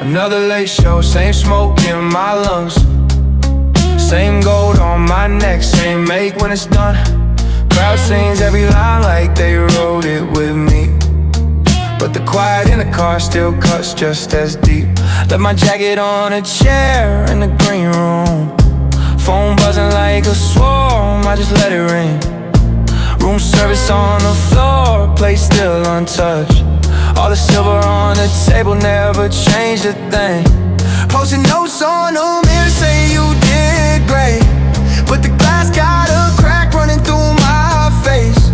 Another late show, same smoke in my lungs, same gold on my neck, same make when it's done. Crowd sings every line like they wrote it with me, but the quiet in the car still cuts just as deep. Left my jacket on a chair in the green room, phone buzzing like a swarm, I just let it ring. Room service on the floor, plate still untouched. All the silver on the table never changed a thing. Post-it notes on the mirror say you did great, but the glass got a crack running through my face.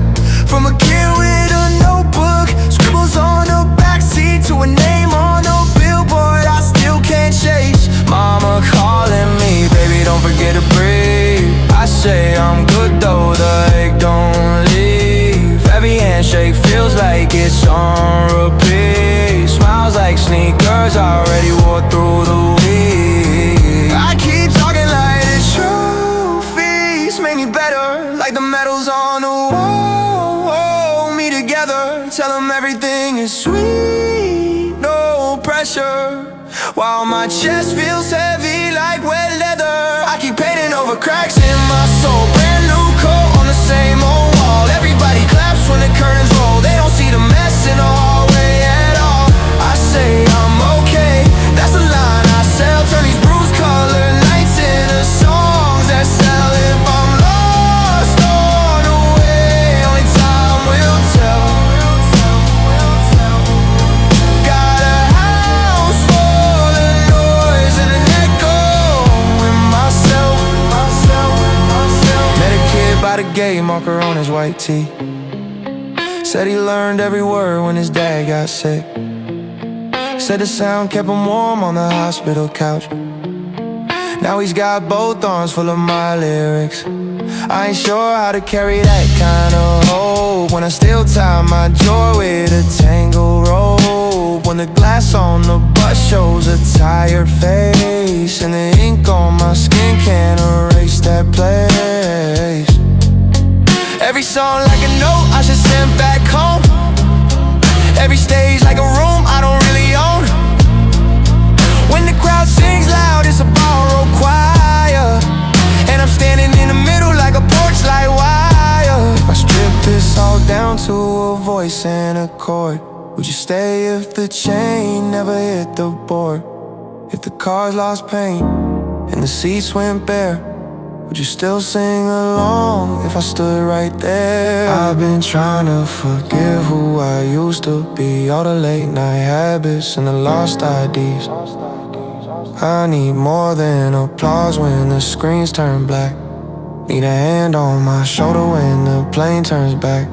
From a kid with a notebook, scribbles on the backseat to a name on the billboard I still can't chase. Mama calling me, baby don't forget to breathe. I say I'm good though, the ache don't leave. Every handshake feels like it's on repeat. Smiles like sneakers I already wore through the week. I keep talking like the trophies make me better, like the medals on the wall hold me together. Tell them everything is sweet, no pressure, while my chest feels heavy like wet leather. I keep painting over cracks in my soul, brand new coat on the same old wall. Everybody claps when the curtains roll, they don't see the mess in the hallway at all. I say I'm okay, that's the line I sell. Turn these bruised colored nights into songs that sell. If I'm lost on the way, only time will tell. Got a house full of noise and an echo in myself. Met a kid by the gate, marker on his white tee. Said he learned every word when his dad got sick. Said the sound kept him warm on the hospital couch. Now he's got both arms full of my lyrics. I ain't sure how to carry that kind of hope when I still tie my joy with a tangled rope. When the glass on the bus shows a tired face, and the ink on my skin can't erase that place. Every song like a note I should send back home. Every stage like a room I don't really own. When the crowd sings loud, it's a borrowed choir, and I'm standing in the middle like a porch light wire. If I strip this all down to a voice and a chord, would you stay if the chain never hit the board? If the cars lost paint and the seats went bare, would you still sing along if I stood right there? I've been trying to forgive who I used to be, all the late night habits and the lost IDs. I need more than applause when the screens turn black. Need a hand on my shoulder when the plane turns back.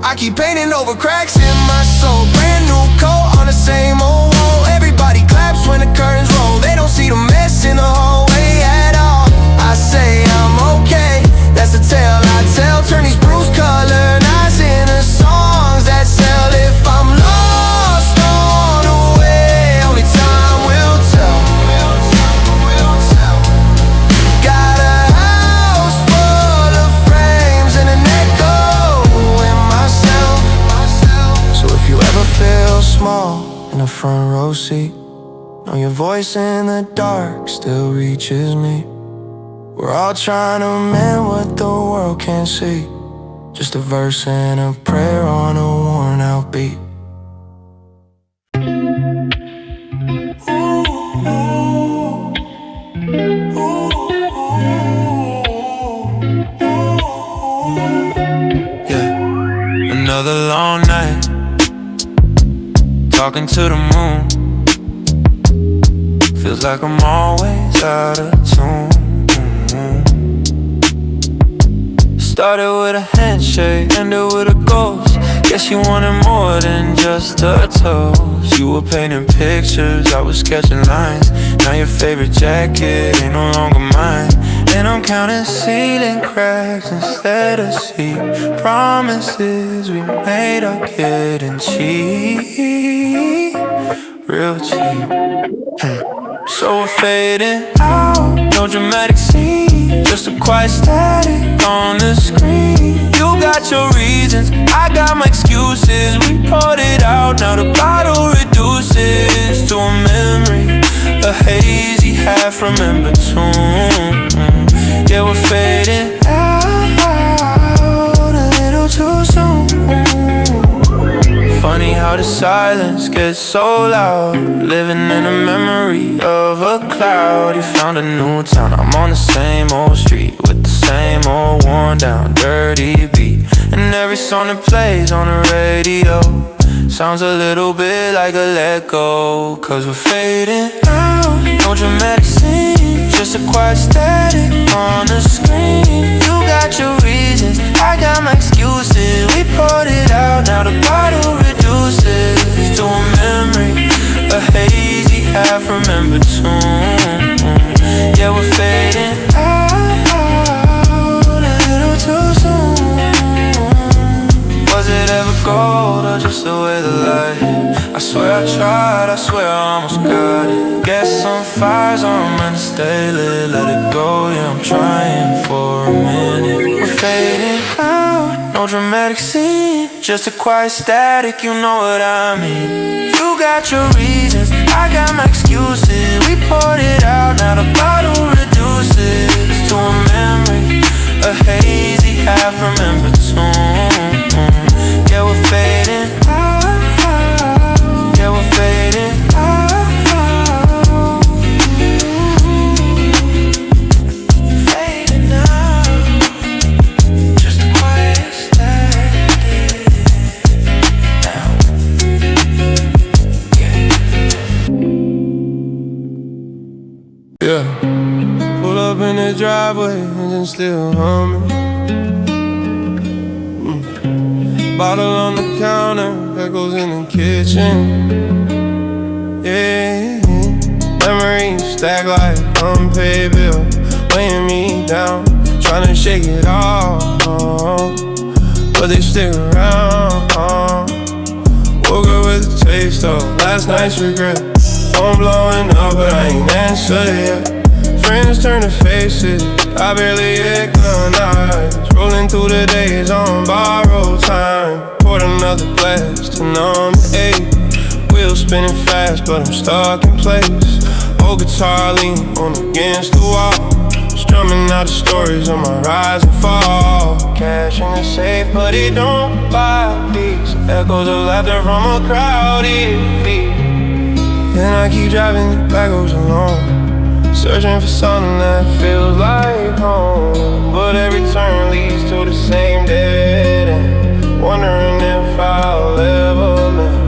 I keep painting over cracks in my soul, brand new coat on the same old wall. Everybody claps when the curtains roll, they don't see the mess in the hallway at all. I say I'm okay, that's the tale I tell. Turn these bruised colored nights into songs that sell. If I'm lost on the way, only time will tell. Got a house full of frames and an echo in myself. So if you ever feel small in the front row seat, know your voice in the dark still reaches me. We're all trying to mend what the world can't see, just a verse and a prayer on a worn out beat. Yeah, another long night, talking to the moon. Feels like I'm always out of tune. Started with a handshake, ended with a ghost. Guess you wanted more than just a toast. You were painting pictures, I was sketching lines. Now your favorite jacket ain't no longer mine, and I'm counting ceiling cracks instead of sheet. Promises we made are getting cheap, real cheap. So we're fading out, no dramatic scene, just a quiet static on the screen. You got your reasons, I got my excuses. We poured it out, now the bottle reduces to a memory. a hazy half-remembered tune. Yeah, we're fading out a little too soon. Funny how the silence gets so loud. Living in a memory of a cloud. You found a new town, I'm on the same old street with the same old worn down dirty beat. And every song that plays on the radio sounds a little bit like a let go. Cause we're fading out, no dramatic scene, just a quiet static on the screen. You got your reasons, I got my excuses. We poured it out, now the bottle reduces to a memory, a hazy half-remembered tune. Yeah, we're fading out a little too soon. Was it ever gold or just the way the light hit? I swear I tried, I swear I almost got it. Guess some fires aren't meant to stay lit. Let it go, yeah, I'm trying for a minute. We're fading out, no dramatic scene, just a quiet static, you know what I mean. You got your reasons, I got my excuses. We poured it out, now the bottle reduces to a memory, a hazy half-remembered tune. Yeah, we're fading out, yeah, we're fading out, fading out, just a quiet static now. Yeah, pull up in the driveway and then still humming. Bottle on the counter, echoes in the kitchen. Yeah, memories stack like unpaid bill, weighing me down, trying to shake it off, but they stick around. Woke up with a taste of last night's regret. Phone blowing up, but I ain't answered yet. Friends turn to faces, I barely recognize. Rolling through the days on borrowed time. Poured another glass to numb the ache. Wheels spinning fast, but I'm stuck in place. Old guitar leaning on against the wall, strumming out the stories of my rise and fall. Cash in the safe, but it don't buy peace. Echoes of laughter from a crowded beat. And I keep driving the back roads alone, searching for something that feels like home. But every turn leads to the same dead end, wondering if I'll ever mend.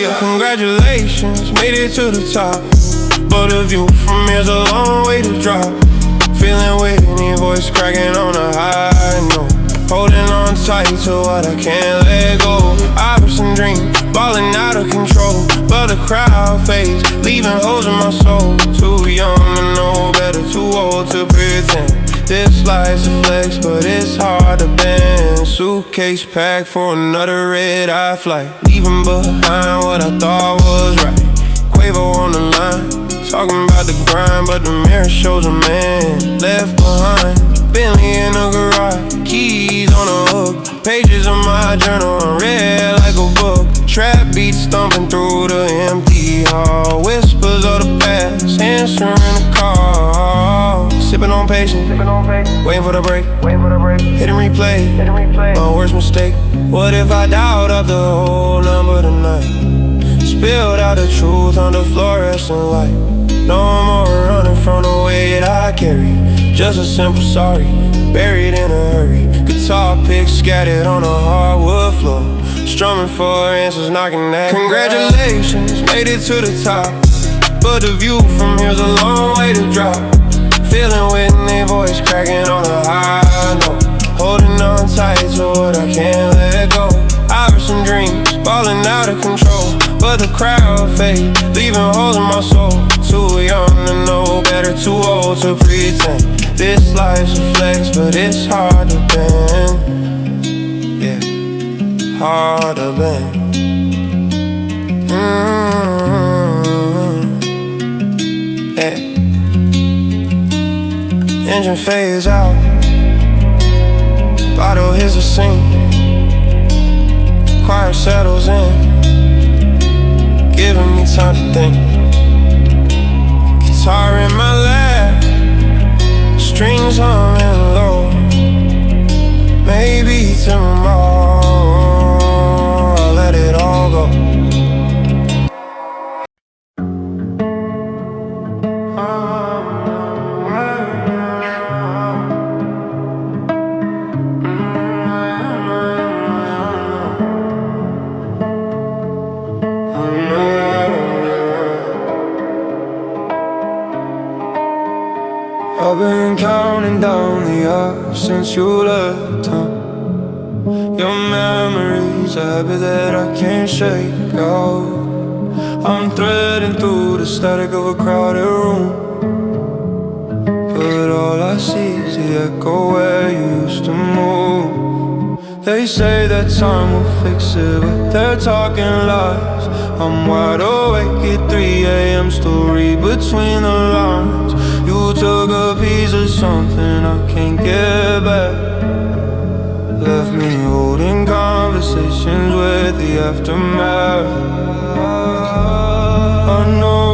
Yeah, congratulations, made it to the top, but the view from here's a long way to drop. Feeling Whitney, voice cracking on a high note, holding on tight to what I can't let go. Iverson dream, balling out of control, but the crowd fades, leaving holes in my soul. Too young to know better, too old to pretend. This life's a flex, but it's hard to bend. Suitcase packed for another red-eye flight, leaving behind what I thought was right. Quavo on the line, talking about the grind, but the mirror shows a man left behind. Bentley in the garage, keys on a hook, pages of my journal unread like a book. Trap beats thumping through the empty hall, whispers of the past answering the call. Sipping on patience, waiting for the break, hit and replay, my worst mistake. What if I dialed up the whole number tonight, spilled out the truth under fluorescent light? No more running from the weight I carry, just a simple sorry, buried in a hurry. Guitar picks scattered on a hardwood floor, strumming for answers knocking at. Congratulations, made it to the top, but the view from here's a long way to drop. Feeling Whitney, voice cracking on a high note, holding on tight to what I can't let go. Iverson dreams, balling out of control, but the crowd fades, leaving holes in my soul. Too young to know better, too old to pretend. This life's a flex, but it's hard to bend. Yeah, hard to bend. Yeah. Engine fades out, bottle hits the scene, choir settles in. giving me time to think. Guitar in my lap, strings humming low. Maybe tomorrow I'll let it all go. I've been counting down the hours since you left town. Your memory's a habit that I can't shake out. I'm threading through the static of a crowded room, but all I see is the echo where you used to move. They say that time will fix it, but they're talking lies. I'm wide awake at 3 a.m. still read between the lines. You took a piece of something I can't get back. Left me holding conversations with the aftermath. I know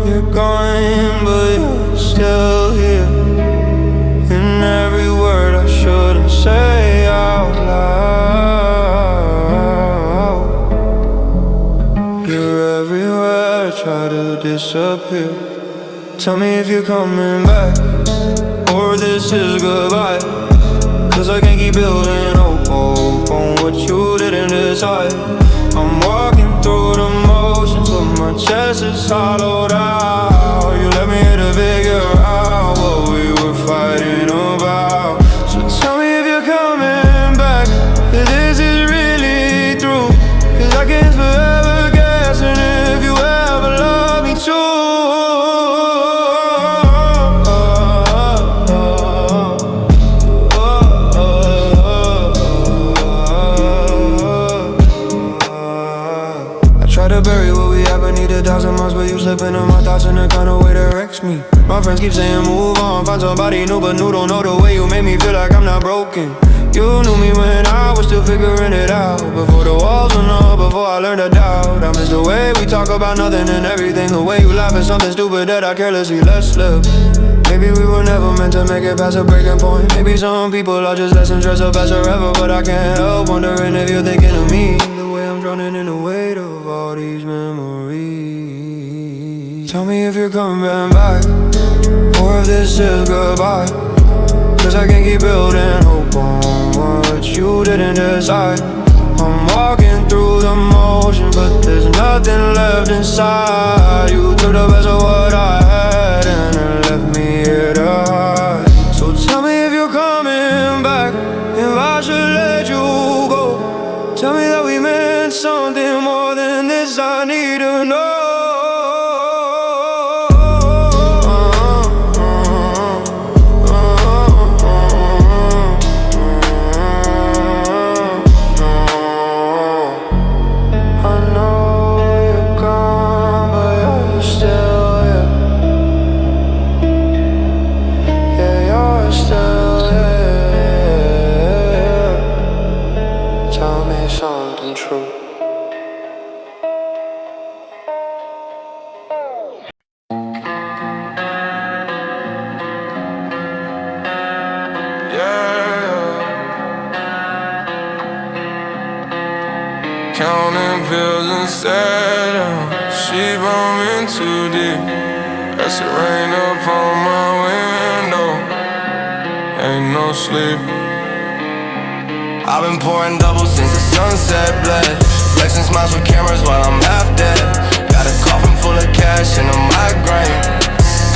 you're gone, but you're still here. And every word I shouldn't say out loud. You're everywhere, try to disappear. Tell me if you're coming back, or this is goodbye. Cause I can't keep building hope on what you didn't decide. I'm walking through the motions, but my chest is hollowed out. You let me hit to figure out what we were fighting about. So tell me if you're coming back, that this is really through. Cause I can't forever guessing if you ever love me too. Bury what we have beneath 1,000 miles, but you slip into my thoughts in a kind of way that wrecks me. My friends keep saying move on, find somebody new, but new don't know the way you made me feel like I'm not broken. You knew me when I was still figuring it out, before the walls went up, before I learned to doubt. I miss the way we talk about nothing and everything, the way you laugh at something stupid that I carelessly let slip. Maybe we were never meant to make it past a breaking point. Maybe some people are just lessons dressed up as forever, but I can't help wondering if you're thinking of me. The way I'm drowning in the weight of all these memories. Tell me if you're coming back, or if this is goodbye. Cause I can't keep building hope on what you didn't decide. I'm walking through the motion, but there's nothing left inside. You took the best of what I had and then left me here to hide. So tell me if you're coming back, if I should let you go. Tell me that we meant something more than this, I need to know. Counting pills instead of she bumming too deep. That's the rain upon my window, ain't no sleep. I've been pouring double since the sunset bled, flexing smiles with cameras while I'm half dead. Got a coffin full of cash and a migraine.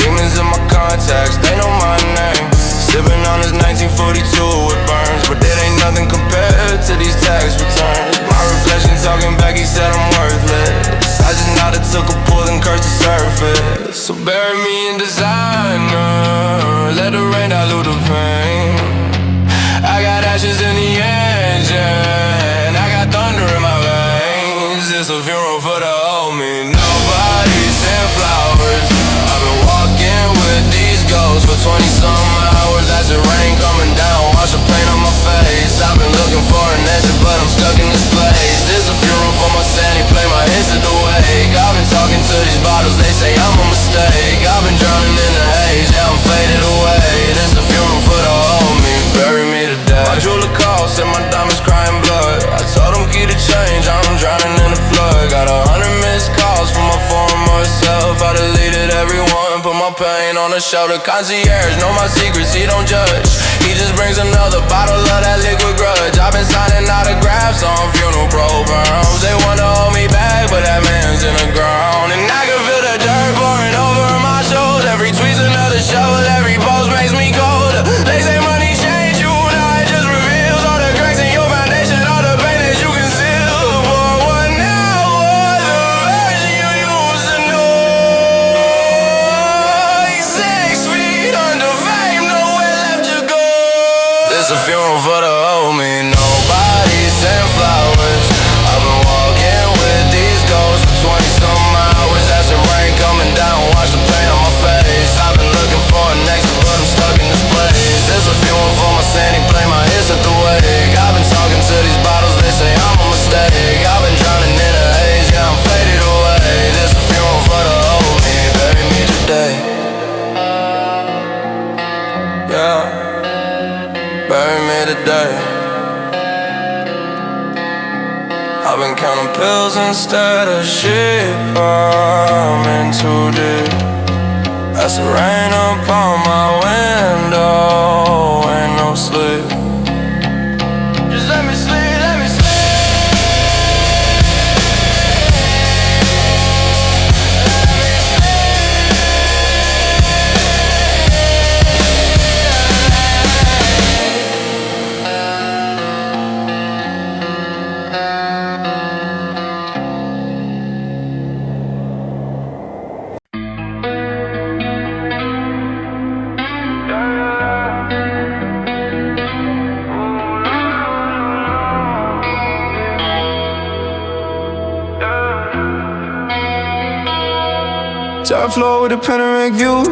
Demons in my contacts, they know my name. Sipping on this 1942 with burns, but it ain't nothing compared to these tax returns. My reflection talking back, he said I'm worthless. I just nodded, took a pull and cursed the surface. So bury me in designer, let the rain dilute the pain. I got ashes in the engine, I got thunder in my veins. It's a funeral for the old me. Nobody sent flowers. I've been walking with these ghosts for 20-some hours. As the rain coming down, wash the pain on my face. I've been looking for an exit, but I'm stuck in this place. This a funeral for my sanity, play my hits at the wake. on the shoulder. Concierge, know my secrets, he don't judge. He just brings another bottle of that liquid grudge. I've been signing autographs on funeral programs. They wanna hold me back, but that man's in the ground. And I can feel the dirt pouring over my shoulders. Every tweet's another shovel, every post makes me colder. They say money change you, now it just reveals all the cracks in your foundation, all the pain that you conceal. For one hour, the version you used to know. 6 feet under fame, nowhere left to go. This a funeral for the old me, nobody sent flowers. I've been walking with these ghosts for 20-some hours. As the rain coming down, watch the pain on my face. I've been looking for an exit, but I'm stuck in this place. This a funeral for my sanity, play my hits at the wake. I've been talking to these bottles, they say I'm a mistake. I've been drowning in a haze, yeah, I'm faded away. This a funeral for the old me, bury me today. Yeah, bury me today. I've been counting pills instead of sheep. I'm in too deep. That's the rain upon my window. Ain't no sleep. Just let me sleep, let me sleep. Top floor with a panoramic view.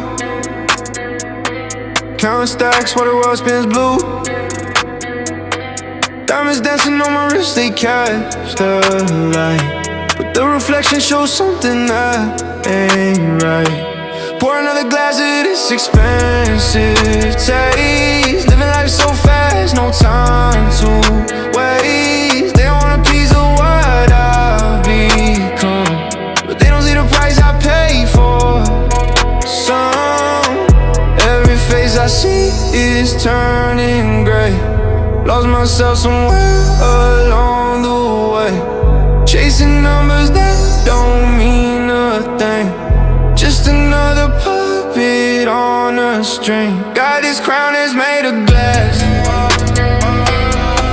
Counting stacks while the world spins blue. Diamonds dancing on my wrist, they catch the light, but the reflection shows something that ain't right. Pour another glass of this expensive taste. Living life so fast, no time to waste. They want a piece of what I've become, but they don't see the price I pay for some. Every face I see is turning gray. Lost myself somewhere along the way, chasing numbers that don't mean a thing. Just another puppet on a string. God, this crown is made of glass,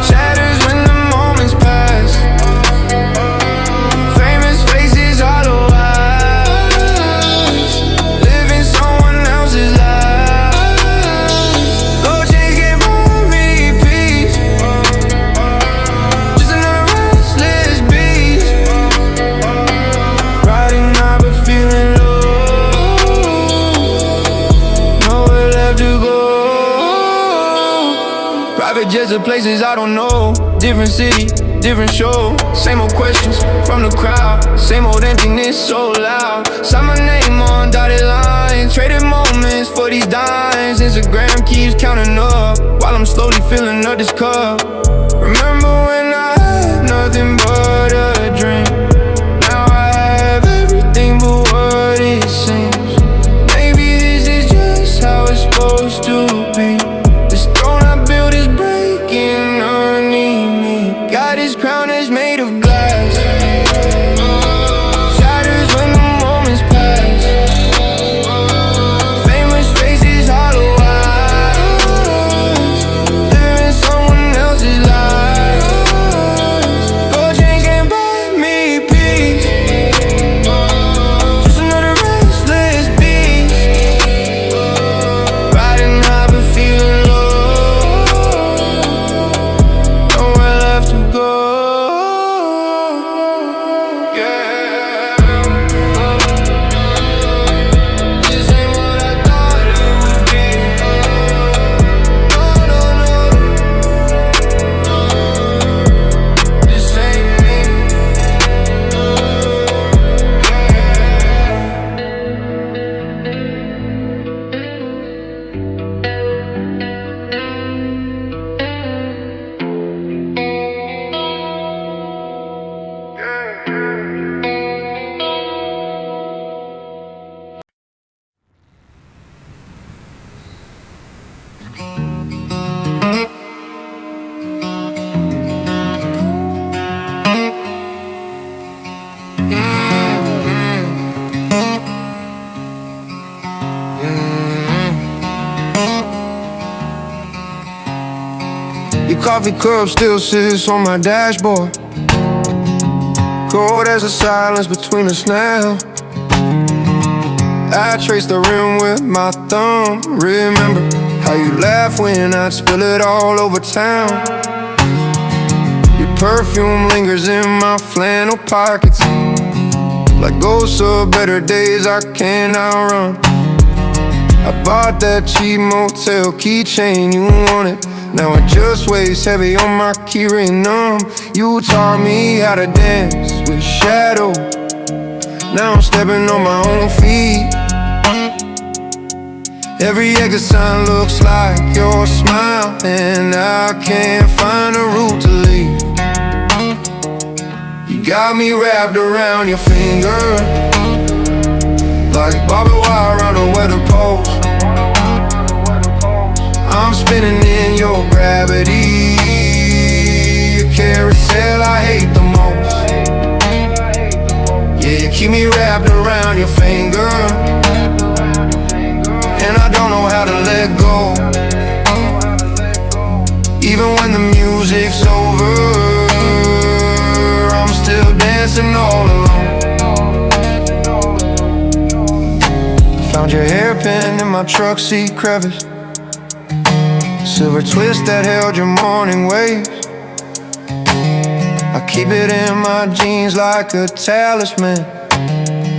shatters when the moments pass. Famous faces, hollow eyes, living someone else's life. Gold chains can't buy me peace. Just another restless beast, riding high but feeling low. Nowhere left to go. Private jets to places I don't know. Different city, different show. Same old questions from the crowd. Same old emptiness so loud. Sign my name on dotted lines. Traded moments for these dimes. Instagram keeps counting up while I'm slowly filling up this cup. Remember when I had nothing but a dream? Now I have everything but what it seems. Maybe this is just how it's supposed to be. This throne I built is breaking underneath me. God, this crown is made of glass, shatters when the moments pass. Famous faces, hollow eyes, living someone else's life. Your coffee cup still sits on my dashboard, cold as the silence between us now. I trace the rim with my thumb. Remember how you laughed when I'd spill it all over town. Your perfume lingers in my flannel pockets, like ghosts of better days I can't outrun. I bought that cheap motel keychain you wanted, now it just weighs heavy on my keyring numb. You taught me how to dance with shadow, now I'm stepping on my own feet. Every exit sign looks like your smile, and I can't find a route to leave. You got me wrapped around your finger, like barbed wire around a weather post. I'm spinning in your gravity, your carousel I hate the most. Yeah, you keep me wrapped around your finger, and I don't know how to let go. Even when the music's over, I'm still dancing all alone. Found your hairpin in my truck seat crevice, silver twist that held your morning waves. I keep it in my jeans like a talisman,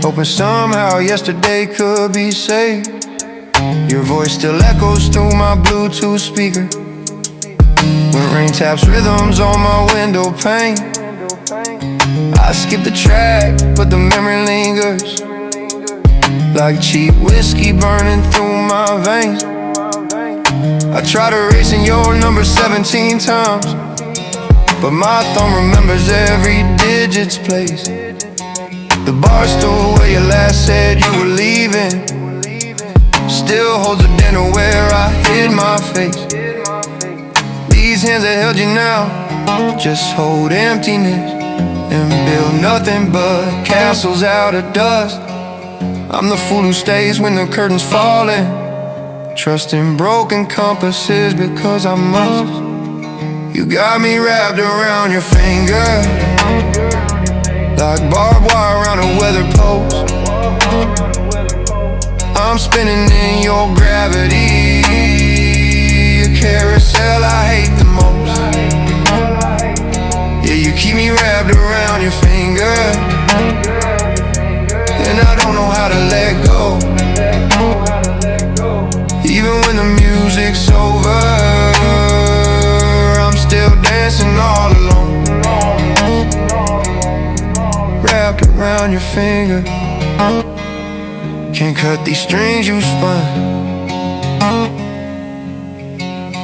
hoping somehow yesterday could be saved. Your voice still echoes through my Bluetooth speaker when rain taps rhythms on my window pane. I skip the track, but the memory lingers, like cheap whiskey burning through my veins. I tried erasing your number 17 times, but my thumb remembers every digit's place. The bar stool where you last said you were leaving still holds a dinner where I hid my face. These hands that held you now just hold emptiness and build nothing but castles out of dust. I'm the fool who stays when the curtain's falling, trusting broken compasses because I must. You got me wrapped around your finger, like barbed wire around a weather post. I'm spinning in your gravity, your carousel I hate the most. Yeah, you keep me wrapped around your finger, and I don't know how to let go. Even when the music's over, I'm still dancing all alone, wrapped around your finger. Can't cut these strings you spun,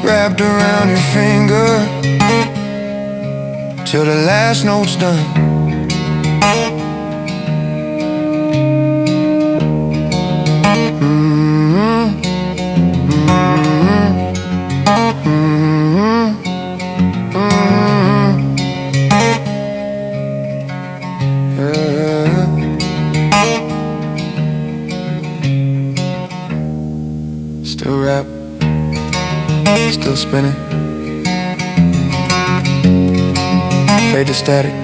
wrapped around your finger till the last note's done. Still rap, still spinning, fade to static.